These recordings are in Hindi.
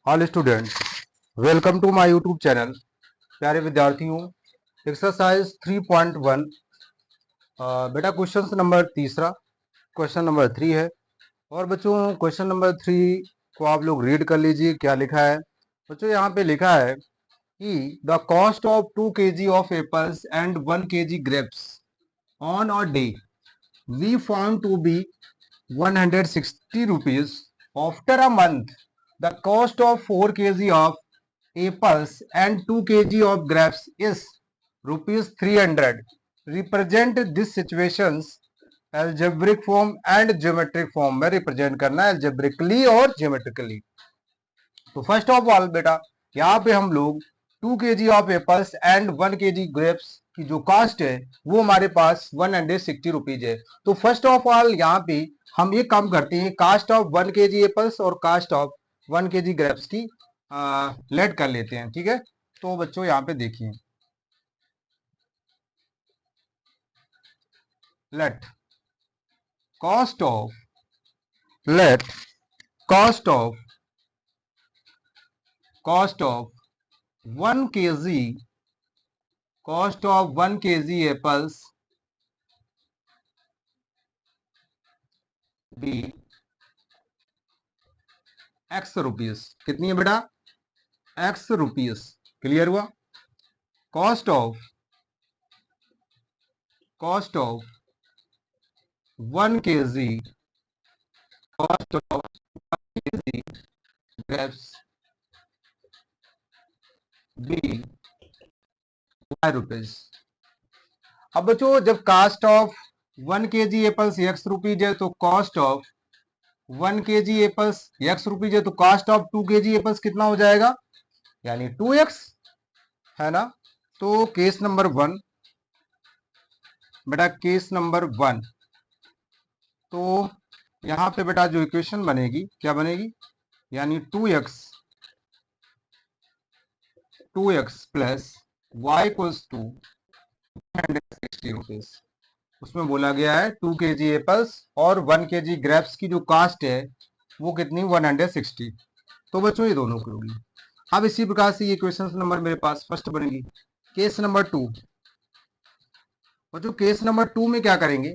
All students, welcome to my YouTube channel. प्यारे विद्यार्थियों, एक्सरसाइज 3.1 बेटा क्वेश्चन नंबर तीसरा, क्वेश्चन नंबर 3 है। और बच्चों क्वेश्चन नंबर 3 को आप लोग रीड कर लीजिए। क्या लिखा है बच्चों? यहाँ पे लिखा है कि the cost of 2 kg of apples and 1 kg grapes on a day we found to be 160 rupees. After a month, the cost of 4 kg of apples and 2 kg of grapes is rupees 300. Represent this situations algebraic form and geometric form में represent करना है algebraically और geometrically। तो फर्स्ट ऑफ ऑल बेटा यहाँ पे हम लोग 2 kg of apples and 1 kg grapes की जो कास्ट है वो हमारे पास 160 रुपीज है। तो फर्स्ट ऑफ ऑल यहाँ पे हम ये काम करते हैं, कास्ट ऑफ 1 kg एप्पल्स और कास्ट ऑफ 1 kg ग्रेप्स की लेट कर लेते हैं। ठीक है, तो बच्चों यहाँ पे देखिए, let cost of let cost of 1 kg apples be X rupees. कितनी है बेटा? X rupees. क्लियर हुआ? Cost of 1 kg cost of kg grapes be Y rupees. अब बच्चों जब cost of 1 kg apples X rupees है तो cost of 1 kg apples X rupees है तो कॉस्ट ऑफ 2 kg एप्पल्स कितना हो जाएगा? यानी 2x, है ना। तो केस नंबर 1 बेटा, केस नंबर 1, तो यहां पे बेटा जो इक्वेशन बनेगी क्या बनेगी? यानी 2x plus y equals to 160 rupees. उसमें बोला गया है 2 kg एप्पल्स और 1 kg ग्रेप्स की जो कास्ट है वो कितनी? 160। तो बच्चों ये दोनों की होगी। अब इसी प्रकार से ये क्वेश्चन नंबर मेरे पास फर्स्ट बनेगी। केस नंबर 2, बच्चों केस नंबर 2 में क्या करेंगे?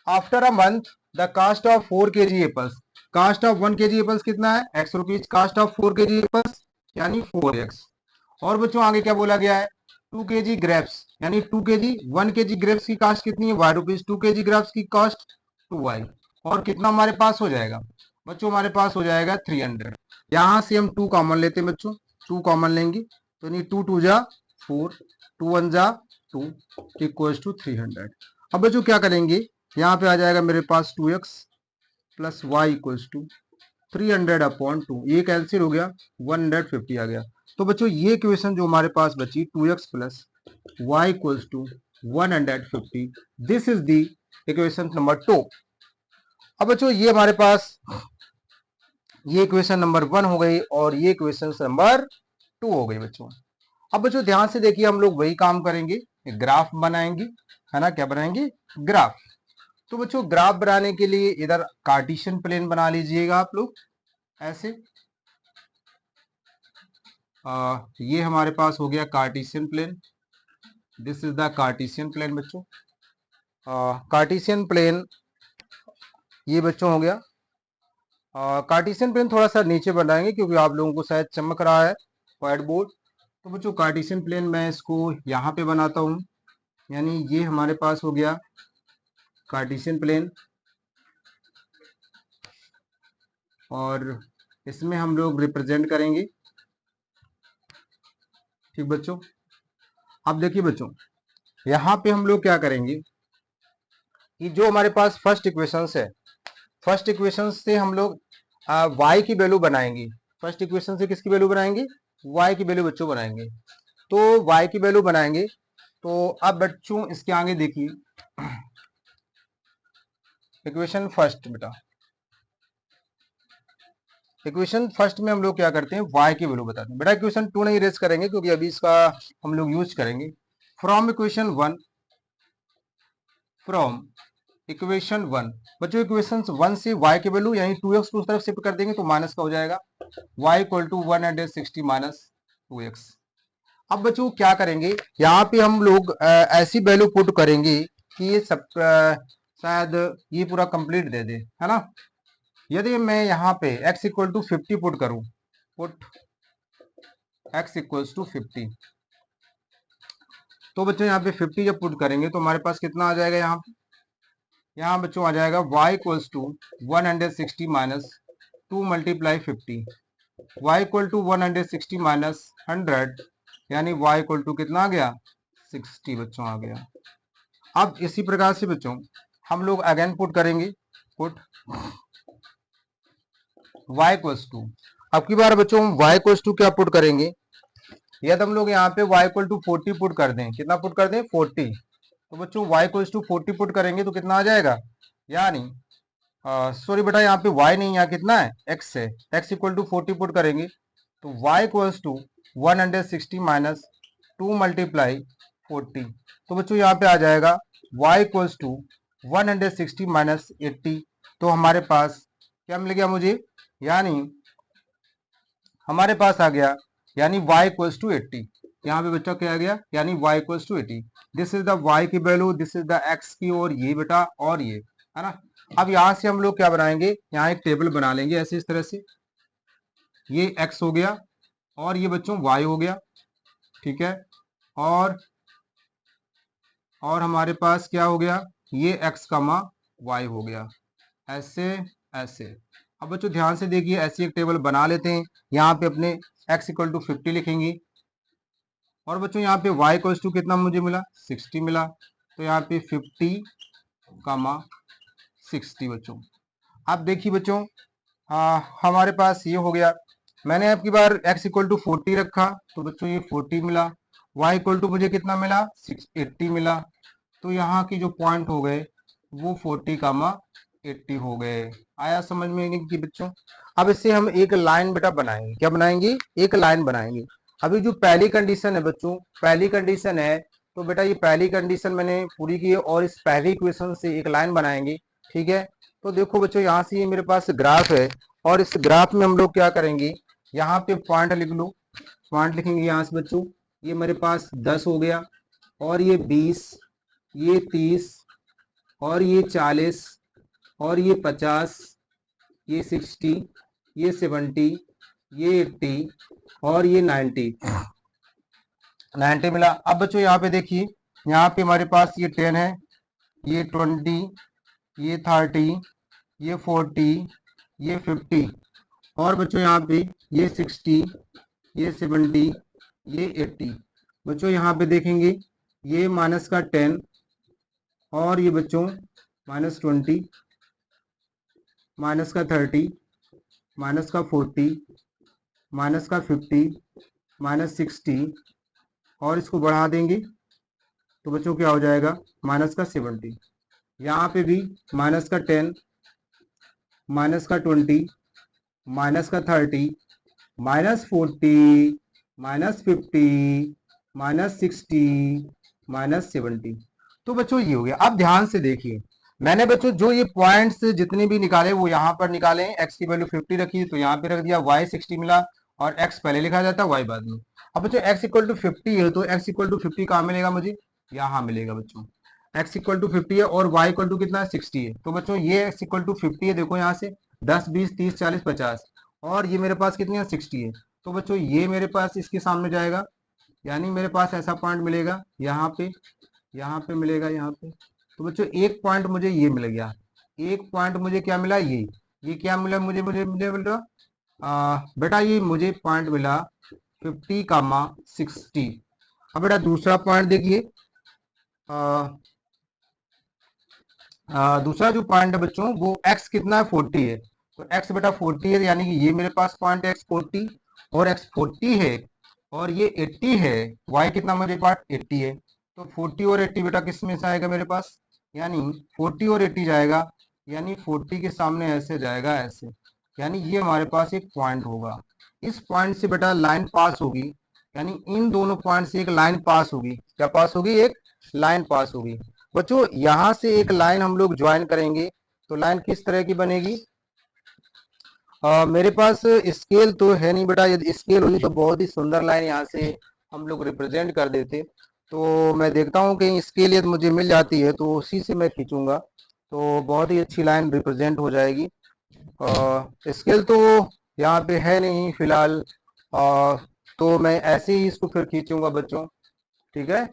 After a month the cost of 4 kg apples, cost of 1 kg apples कितना है? X rupees. Cost of 4 kg apples यानी 4x। और बच्चों आगे क्या बोला गया है? 2 kg ग्रेप्स यानी 2 kg 1 kg ग्रेप्स की कास्ट कितनी है? Y rupees. 2 kg ग्रेप्स की कास्ट 2y। और कितना हमारे पास हो जाएगा बच्चों? हमारे पास हो जाएगा 300। यहां से हम 2 कॉमन लेते हैं बच्चों, 2 कॉमन लेंगे तो नहीं, 2 2 जा 4, 2 1 जा 2 इक्वल्स टू 300। अब बच्चों क्या करेंगे? यहाँ पे आ जाएगा मेरे पास 2x plus y equals to 300 upon 2, ये कैंसिल हो गया, 150 आ गया। तो बच्चों ये इक्वेशन जो हमारे पास बची 2x plus y equals to 150, this is the equation number 2। अब बच्चों ये हमारे पास ये इक्वेशन नंबर 1 हो गई और ये इक्वेशन नंबर 2 हो गई बच्चों। अब बच्चों ध्यान से देखिए, हम लोग वही काम करेंगे, ग्राफ बनाएंगे, है ना। क्या बनाएंगे? ग्राफ। तो बच्चों ग्राफ बनाने के लिए इधर कार्टेशियन प्लेन बना लीजिएगा आप लोग ऐसे। ये हमारे पास हो गया Cartesian plane, this is the Cartesian plane बच्चों। कार्टेशियन प्लेन ये बच्चों हो गया। कार्टेशियन प्लेन थोड़ा सा नीचे बनाएंगे क्योंकि आप लोगों को शायद चमक रहा है व्हाइट बोर्ड। तो बच्चों कार्टेशियन प्लेन मैं इसको यहाँ पे बनाता हूँ, यानी ये हमारे पास हो गया कार्टेशियन प्लेन। और इसमें हम लोग रिप्रेजेंट करेंगे, ठीक बच्चों। अब देखिए बच्चों, यहाँ पे हम लोग क्या करेंगे कि जो हमारे पास फर्स्ट इक्वेशन है, फर्स्ट इक्वेशन से हम लोग y की वैल्यू बनाएंगे। फर्स्ट इक्वेशन से किसकी वैल्यू बनाएंगे? y की वैल्यू बच्चों बनाएंगे। तो y की वैल्यू बनाएंगे तो अब बच्चों इसके आगे देखिए, इक्वेशन फर्स्ट बेटा, इक्वेशन फर्स्ट में हम लोग क्या करते हैं? y की वैल्यू बताते हैं बेटा। इक्वेशन 2 नहीं रेज करेंगे क्योंकि अभी इसका हम लोग यूज करेंगे। फ्रॉम इक्वेशन 1, फ्रॉम इक्वेशन 1 बच्चों, इक्वेशन 1 से y की वैल्यू यानी 2x को उस तरफ शिफ्ट कर देंगे तो माइनस का हो जाएगा। y equal to 160 minus 2x। अब बच्चों क्या करेंगे, यहाँ पे हम लोग ऐसी वैल्यू पुट करेंगे कि ये सब शायद ये पूरा कंप्लीट दे दे, है ना। यदि मैं यहाँ पे x इक्वल टू 50 पुट करूं, पुट x इक्वल्स टू 50, तो बच्चों यहाँ पे 50 जब पुट करेंगे तो हमारे पास कितना आ जाएगा, यहाँ बच्चों आ जाएगा y equals to 160 minus 2 multiply 50, y equal to 160 minus 100, यानी y इक्वल टू कितना आ गया, 60 बच्चों आ गया। अब इसी प्रकार से बच्चों हम लोग अगेन पुट करेंगे, पुट y इक्वल्स टू, अब की बार बच्चों y इक्वल्स टू क्या पुट करेंगे, यदि हम लोग यहाँ पे y इक्वल टू 40 पुट कर दें, कितना पुट कर दें 40, तो बच्चों y इक्वल्स टू 40 पुट करेंगे तो कितना आ जाएगा, यानी सॉरी बेटा यहाँ पे y नहीं, यहाँ कितना है x है, x इक्वल टू 40 पुट करेंगे तो y equals to 160 minus 2 multiply 40, तो बच्चों यहाँ पे आ जाएगा y इक्वल्स टू 160 माइनस 80, तो हमारे पास क्या मिल गया मुझे, यानी हमारे पास आ गया यानी y इक्वल्स टू 80। यहाँ पे बच्चा क्या आ गया, यानी y equals to 80। This is the y की value, this is the x की, और ये बेटा और ये, है ना। अब यहाँ से हम लोग क्या बनाएंगे, यहाँ एक टेबल बना लेंगे ऐसे, इस तरह से, ये x हो गया और ये बच्चों y हो गया, ठीक है, और हमारे पास क्या हो गया, ये x कमा y हो गया, ऐसे ऐसे। अब बच्चों ध्यान से देखिए, ऐसी एक टेबल बना लेते हैं, यहाँ पे अपने x इक्वल टू 50 लिखेंगे, और बच्चों यहाँ पे y इक्वल टू कितना मुझे मिला, 60 मिला, तो यहाँ पे 50 कामा 60 बच्चों। अब देखिए बच्चों हमारे पास ये हो गया, मैंने आपकी बार x इक्वल टू 40 रखा, तो बच्चों ये 40 मिला, y इक्वल टू मुझे कितना मिला, 80 मिला, तो यहाँ की जो पॉइंट हो गए वो 40 कामा 80 हो गए। आया समझ में कि बच्चों। अब इससे हम एक लाइन बेटा बनाएंगे, क्या बनाएंगे, एक लाइन बनाएंगे। अभी जो पहली कंडीशन है बच्चों, पहली कंडीशन है, तो बेटा ये पहली कंडीशन मैंने पूरी की है, और इस पहली इक्वेशन से एक लाइन बनाएंगे, ठीक है। तो देखो बच्चों यहाँ से ये मेरे पास ग्राफ है, और इस ग्राफ में हम लोग क्या करेंगे, यहाँ पे पॉइंट लिख लो, पॉइंट लिखेंगे यहाँ से बच्चों, ये मेरे पास 10 हो गया, और ये 20, ये 30, और ये 40, और ये 50, ये 60, ये 70, ये 80, और ये 90 मिला। अब बच्चों यहाँ पे देखिए, यहाँ पे हमारे पास ये 10 है, ये 20, ये 30, ये 40, ये 50, और बच्चों यहाँ पे ये 60, ये 70, ये 80। बच्चों यहाँ पे देखेंगे ये माइनस का 10, और ये बच्चों माइनस 20, माइनस का 30, माइनस का 40, माइनस का 50, माइनस 60, और इसको बढ़ा देंगे तो बच्चों क्या हो जाएगा, माइनस का 70। यहाँ पे भी माइनस का 10, माइनस का 20, माइनस का 30, माइनस 40, माइनस 50, माइनस 60, माइनस 70। तो बच्चों ये हो गया। अब ध्यान से देखिए, मैंने बच्चों जो ये पॉइंट्स जितने भी निकाले वो यहाँ पर निकाले, x की वैल्यू 50 रखी तो यहाँ पे रख दिया, y 60 मिला, और x पहले लिखा जाता है, y बाद में। अब बच्चों x इक्वल टू 50 है, तो x इक्वल टू 50 कहाँ मिलेगा मुझे, यहाँ मिलेगा बच्चों। x इक्वल टू 50 है और y इक्वल टू कितना है, 60 है, तो बच्चों ये x इक्वल टू 50 है, देखो यहाँ से 10, 20, 30, 40, 50, और ये मेरे पास कितनी है, 60 है, तो बच्चों ये मेरे पास इसके सामने जाएगा, यानी मेरे पास ऐसा पॉइंट मिलेगा यहाँ पे मिलेगा, यहाँ पे। तो बच्चों एक पॉइंट मुझे ये मिल गया, एक पॉइंट मुझे क्या मिला, ये क्या मिला मुझे मुझे मुझे मिल रहा बेटा, ये मुझे पॉइंट मिला 50 कामा 60। अब बेटा दूसरा पॉइंट देखिए, दूसरा जो पॉइंट है बच्चों वो x कितना है, 40 है, तो x बेटा 40 है, यानी कि ये मेरे पास पॉइंट है x 40, और x 40 है, और ये 80 है, y कितना मेरे पास 80 है, तो 40 और 80 बेटा किस में से आएगा मेरे पास, यानी 40 और 80 जाएगा, यानी 40 के सामने ऐसे जाएगा, ऐसे, यानी ये हमारे पास एक पॉइंट होगा। इस पॉइंट से बेटा लाइन पास होगी, यानी इन दोनों पॉइंट से एक लाइन पास होगी, क्या पास होगी, एक लाइन पास होगी। बच्चों यहां से एक लाइन हम लोग ज्वाइन करेंगे, तो लाइन किस तरह की बनेगी, मेरे पास स्केल तो है नहीं बेटा, यदि स्केल होती तो बहुत ही सुंदर लाइन यहाँ से हम लोग रिप्रेजेंट कर देते। तो मैं देखता हूँ कि स्केल यदि मुझे मिल जाती है तो उसी से मैं खींचूंगा, तो बहुत ही अच्छी लाइन रिप्रेजेंट हो जाएगी। स्केल तो यहाँ पे है नहीं फिलहाल, तो मैं ऐसे ही इसको फिर खींचूंगा बच्चों। ठीक है,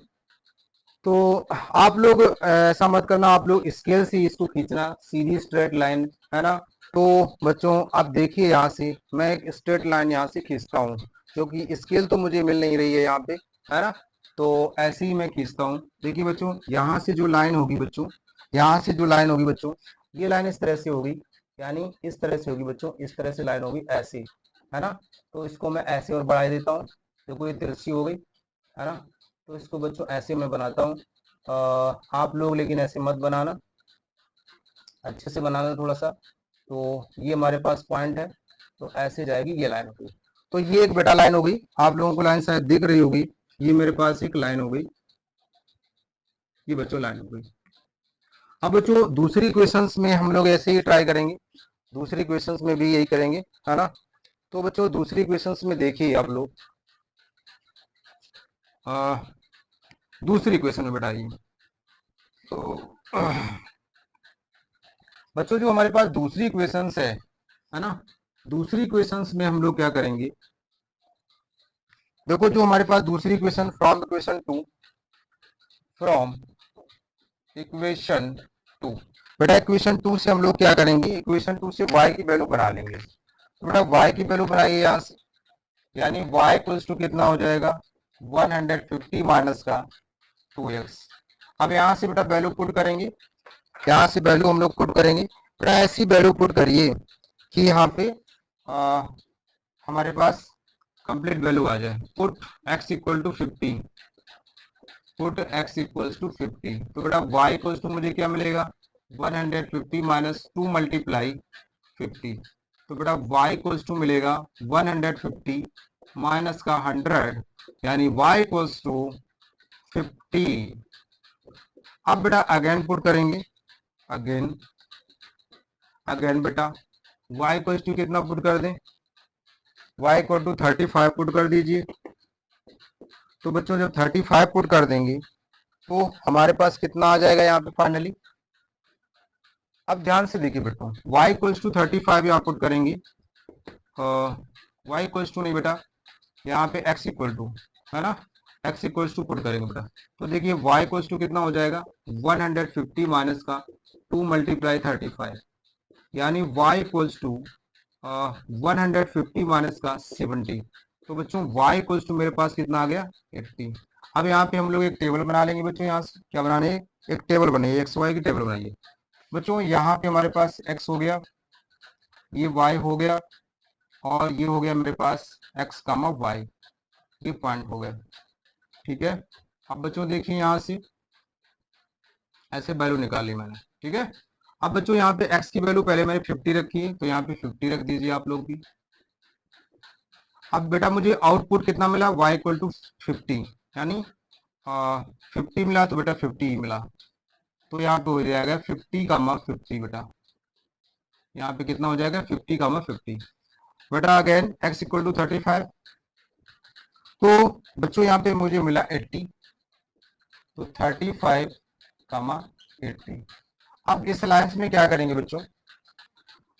तो आप लोग ऐसा मत करना, आप लोग स्केल से इसको खींचना, सीधी स्ट्रेट लाइन, है ना। तो बच्चों आप देखिए, यहाँ से मैं एक स्ट्रेट लाइन यहाँ से खींचता हूँ, क्योंकि स्केल तो मुझे मिल नहीं रही है यहाँ पे, है ना। तो ऐसे ही मैं खींचता हूँ। देखिए बच्चों, यहाँ से जो लाइन होगी बच्चों, यहाँ से जो लाइन होगी बच्चों, ये लाइन इस तरह से होगी, यानी इस तरह से होगी बच्चों, इस तरह से लाइन होगी ऐसे, है ना। तो इसको मैं ऐसे और बढ़ा देता हूँ, देखो ये तिरछी हो गई, है ना। तो इसको बच्चों ऐसे मैं बनाता हूँ। आप लोग लेकिन ऐसे मत बनाना, अच्छे से बनाना थोड़ा सा। तो ये हमारे पास पॉइंट है, तो ऐसे जाएगी ये लाइन होगी। तो ये एक बेटा लाइन हो गई, आप लोगों को लाइन शायद दिख रही होगी, ये मेरे पास एक लाइन हो गई, ये बच्चों लाइन हो गई। अब बच्चों दूसरी क्वेश्चंस में हम लोग ऐसे ही ट्राई करेंगे, दूसरी क्वेश्चंस में भी यही करेंगे, है ना। तो बच्चों दूसरी क्वेश्चंस में देखिए आप लोग, दूसरी क्वेश्चन में बेटा ये, तो बच्चों जो हमारे पास दूसरी क्वेश्चंस है ना, दूसरी क्वेश्चंस में हम लोग क्या करेंगे, देखो जो हमारे पास दूसरी question from equation two, from equation two, बेटा इक्वेशन टू से हम लोग क्या करेंगे, इक्वेशन टू से y की वैल्यू बना लेंगे। तो बेटा y की वैल्यू बनाइए यहाँ से, यानी y इक्वल्स टू कितना हो जाएगा, 150 माइनस का 2x। अब यहाँ से बेटा वैल्यू पुट करेंगे, यहाँ से वैल्यू हम लोग पुट करेंगे, बेटा ऐसी वैल्यू पुट करिए कि यहाँ पे हमारे पास कंप्लीट वैल्यू आ जाए। Put x equal to 50, put x equals to 50, तो बेटा y इक्वल्स टू मुझे क्या मिलेगा, 150 माइनस 2 मल्टीप्लाई 50, तो बेटा y इक्वल्स टू मिलेगा 150 माइनस का 100, यानी y इक्वल्स टू 50। अब बेटा अगेन पुट करेंगे, अगेन अगेन बेटा y इक्वल्स टू कितना पुट कर दें, y इक्वल टू 35 पुट कर दीजिए। तो बच्चों जब 35 पुट कर देंगे तो हमारे पास कितना आ जाएगा यहाँ पे फाइनली। अब ध्यान से देखिए बेटा, y इक्वल्स टू 35 यहाँ पुट करेंगे, y इक्वल्स टू नहीं बेटा, यहाँ पे x इक्वल टू, है ना, x इक्वल्स टू पुट करेंगे बेटा। तो देखिए y इक्वल्स टू कितना हो जाएगा, 150 माइनस का 2 मल्टीप्लाई 35, यानी y इक्वल्स टू 150 माइनस का 70। तो बच्चों y इक्वल्स टू मेरे पास कितना आ गया, 80। अब यहाँ पे हम लोग एक टेबल बना लेंगे बच्चों, यहाँ से क्या बनाने, एक टेबल बनाइए, एक्स वाई की टेबल बनाइए बच्चों। यहाँ पे हमारे पास x हो गया, ये y हो गया, और ये हो गया मेरे पास x कामा y, ये पॉइंट हो गया। ठीक है, अब बच्चों देखिए यहाँ से ऐसे वैल्यू निकाली मैंने। ठीक है, अब बच्चों यहाँ पे x की वैल्यू पहले मैंने 50 रखी है, तो यहाँ पे 50 रख दीजिए आप लोग भी। अब बेटा मुझे आउटपुट कितना मिला, y इक्वल टू 50, यानी 50 मिला, तो बेटा 50 मिला, तो यहाँ पे हो जाएगा 50 कामा 50 बेटा, यहाँ पे कितना हो जाएगा 50 कामा 50 बेटा। अगेन x इक्वल टू 35, तो बच्चों यहाँ पे मुझे मिला 80, तो 35 कामा 80। अब इस लाइन में क्या करेंगे बच्चों,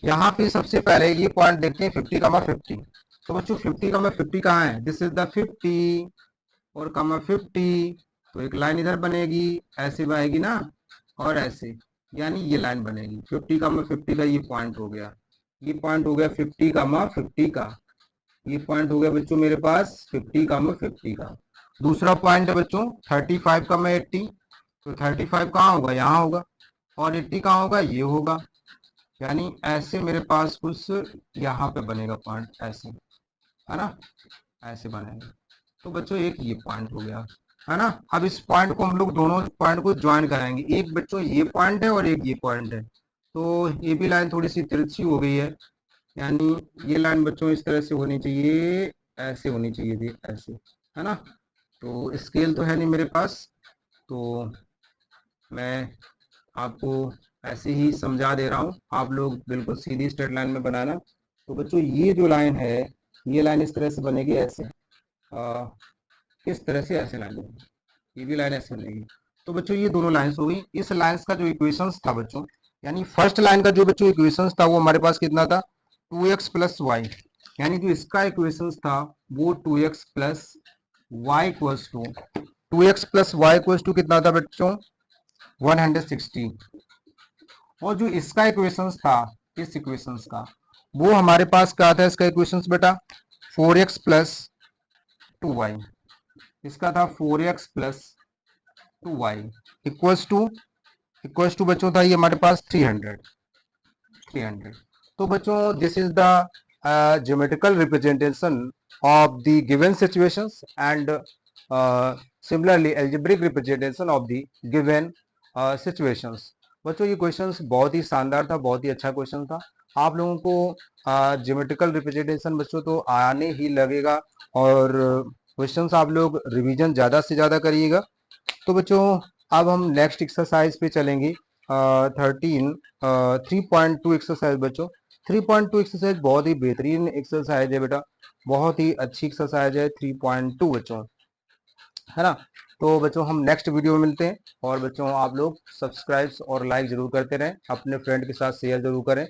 यहाँ पे सबसे पहले ये पॉइंट देखते हैं 50 कामा 50। तो बच्चों 50 कामा 50 कहाँ है, दिस इज द 50 और कामा 50, तो एक लाइन इधर बनेगी, ऐसे बनेगी ना, और ऐसे, यानी ये लाइन बनेगी 50 कामा 50 का, ये पॉइंट हो गया, ये पॉइंट हो गया 50 कामा 50 का, ये पॉइंट हो गया बच्चों मेरे पास 50 कामा 50 का। दूसरा पॉइंट है बच्चों 35 कामा 80, तो 35 कहाँ होगा, यहाँ होगा, और 80 कहाँ होगा, ये होगा, यानी ऐसे मेरे पास कुछ यहाँ पे बनेगा पॉइंट ऐसे, है ना, ऐसे बनेगा। तो बच्चों एक ये पॉइंट हो गया, है ना। अब इस पॉइंट को हम लोग दोनों पॉइंट को ज्वाइन कराएंगे, एक बच्चों ये पॉइंट है और एक ये पॉइंट है, तो ये भी लाइन थोड़ी सी तिरछी हो गई है, यानी ये लाइन बच्चों इस तरह से होनी चाहिए, ऐसे होनी चाहिए थी, ऐसे, है ना। तो स्केल तो है नहीं मेरे पास, तो मैं आपको ऐसे ही समझा दे रहा हूँ, आप लोग बिल्कुल सीधी स्ट्रेट लाइन में बनाना, तो बच्चों ये जो लाइन है, ये लाइन इस तरह से बनेगी, ऐसे इस तरह से ऐसे लाइन बनेगी, ये भी लाइन ऐसे बनेगी। तो बच्चों ये दोनों लाइंस हो गई। इस लाइंस का जो इक्वेशंस था बच्चों, यानी फर्स्ट लाइन का जो बच्चों इक्वेशंस था वो हमारे पास कितना था, 2x प्लस वाई, यानी जो इसका इक्वेशंस था वो 2x plus y equals to 2x plus y equals to कितना था बच्चों, 160। और जो इसका इक्वेशंस था, इस इक्वेशंस का, वो हमारे पास क्या था इसका इक्वेशंस बेटा, 4x प्लस 2y। इसका था 4x plus 2y equals to बच्चों था ये हमारे पास 300। तो बच्चों this is the geometrical representation of the given situations and similarly algebraic representation of the given situations. बच्चों ये क्वेश्चंस बहुत ही शानदार था, बहुत ही अच्छा क्वेश्चन था। आप लोगों को ज्योमेट्रिकल रिप्रेजेंटेशन बच्चों तो आने ही लगेगा, और क्वेश्चंस आप लोग रिवीजन ज़्यादा से ज़्यादा करिएगा। तो बच्चों अब हम नेक्स्ट एक्सरसाइज पे चलेंगे, 3.2 एक्सरसाइज। बच्चों 3.2 एक्सरसाइज बहुत ही बेहतरीन एक्सरसाइज है बेटा, बहुत ही अच्छी एक्सरसाइज है 3.2 बच्चों, है ना। तो बच्चों हम नेक्स्ट वीडियो में मिलते हैं, और बच्चों आप लोग सब्सक्राइब और लाइक जरूर करते रहें, अपने फ्रेंड के साथ शेयर जरूर करें।